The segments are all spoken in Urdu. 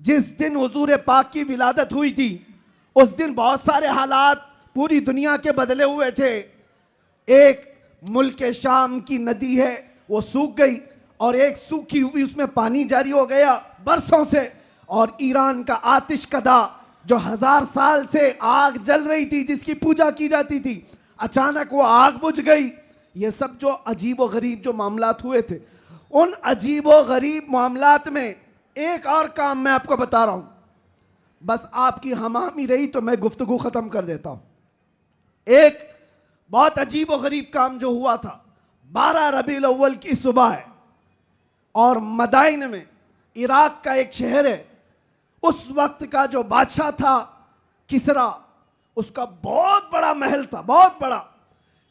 جس دن حضور پاک کی ولادت ہوئی تھی اس دن بہت سارے حالات پوری دنیا کے بدلے ہوئے تھے. ایک ملک شام کی ندی ہے وہ سوکھ گئی اور ایک سوکھی ہوئی اس میں پانی جاری ہو گیا برسوں سے. اور ایران کا آتش کدا جو 1000 سال سے آگ جل رہی تھی جس کی پوجا کی جاتی تھی اچانک وہ آگ بجھ گئی. یہ سب جو عجیب و غریب جو معاملات ہوئے تھے ان عجیب و غریب معاملات میں ایک اور کام میں آپ کو بتا رہا ہوں. بس آپ کی ہماہمی رہی تو میں گفتگو ختم کر دیتا ہوں. ایک بہت عجیب و غریب کام جو ہوا تھا 12 ربیع الاول کی صبح ہے اور مدائن میں عراق کا ایک شہر ہے. اس وقت کا جو بادشاہ تھا کسرا اس کا بہت بڑا محل تھا, بہت بڑا,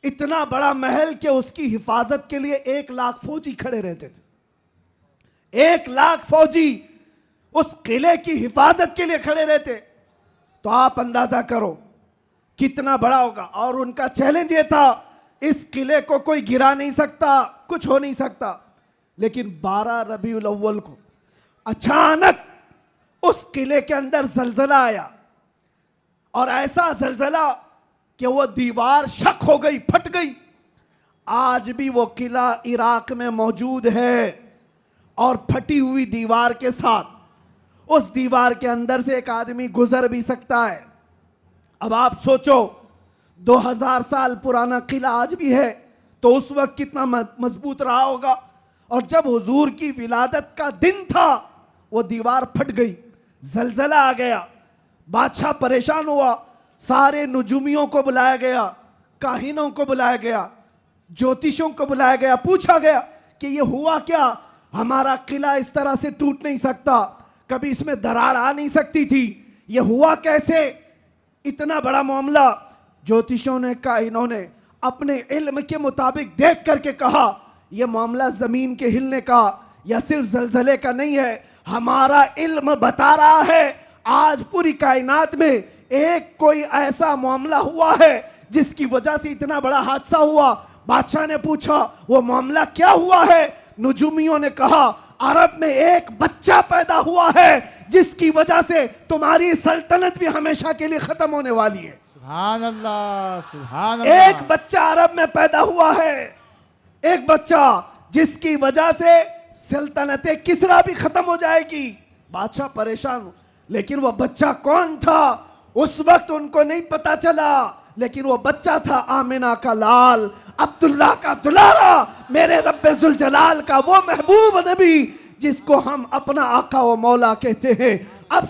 اتنا بڑا محل کہ اس کی حفاظت کے لیے 1 لاکھ فوجی کھڑے رہتے تھے. 1 لاکھ فوجی اس قلعے کی حفاظت کے لیے کھڑے رہتے. تو آپ اندازہ کرو کتنا بڑا ہوگا. اور ان کا چیلنج یہ تھا اس قلعے کو کوئی گرا نہیں سکتا, کچھ ہو نہیں سکتا. لیکن 12 ربیع الاول کو اچانک اس قلعے کے اندر زلزلہ آیا اور ایسا زلزلہ کہ وہ دیوار شق ہو گئی, پھٹ گئی. آج بھی وہ قلعہ عراق میں موجود ہے اور پھٹی ہوئی دیوار کے ساتھ اس دیوار کے اندر سے ایک آدمی گزر بھی سکتا ہے. اب آپ سوچو 2000 سال پرانا قلعہ آج بھی ہے تو اس وقت کتنا مضبوط رہا ہوگا. اور جب حضور کی ولادت کا دن تھا وہ دیوار پھٹ گئی, زلزلہ آ گیا, بادشاہ پریشان ہوا. سارے نجومیوں کو بلایا گیا, کاہنوں کو بلایا گیا, جوتشوں کو بلایا گیا, پوچھا گیا کہ یہ ہوا کیا, ہمارا قلعہ اس طرح سے ٹوٹ نہیں سکتا, کبھی اس میں درار آ نہیں سکتی تھی, یہ ہوا کیسے, اتنا بڑا معاملہ. جوتشوں نے, کاہنوں نے اپنے علم کے مطابق دیکھ کر کے کہا یہ معاملہ زمین کے ہلنے کا یا صرف زلزلے کا نہیں ہے, ہمارا علم بتا رہا ہے آج پوری کائنات میں ایک کوئی ایسا معاملہ ہوا ہے جس کی وجہ سے اتنا بڑا حادثہ ہوا. بادشاہ نے پوچھا وہ معاملہ کیا ہوا ہے. نجومیوں نے کہا عرب میں ایک بچہ پیدا ہوا ہے جس کی وجہ سے تمہاری سلطنت بھی ہمیشہ کے لیے ختم ہونے والی ہے. سبحان اللہ, سبحان اللہ. ایک بچہ عرب میں پیدا ہوا ہے, ایک بچہ جس کی وجہ سے سلطنت کسرا بھی ختم ہو جائے گی. بادشاہ پریشان ہو, لیکن وہ بچہ کون تھا اس وقت ان کو نہیں پتا چلا. لیکن وہ بچہ تھا آمنہ کا لال, عبداللہ کا دلارا, میرے رب ذوالجلال کا وہ محبوب نبی جس کو ہم اپنا آقا و مولا کہتے ہیں. اب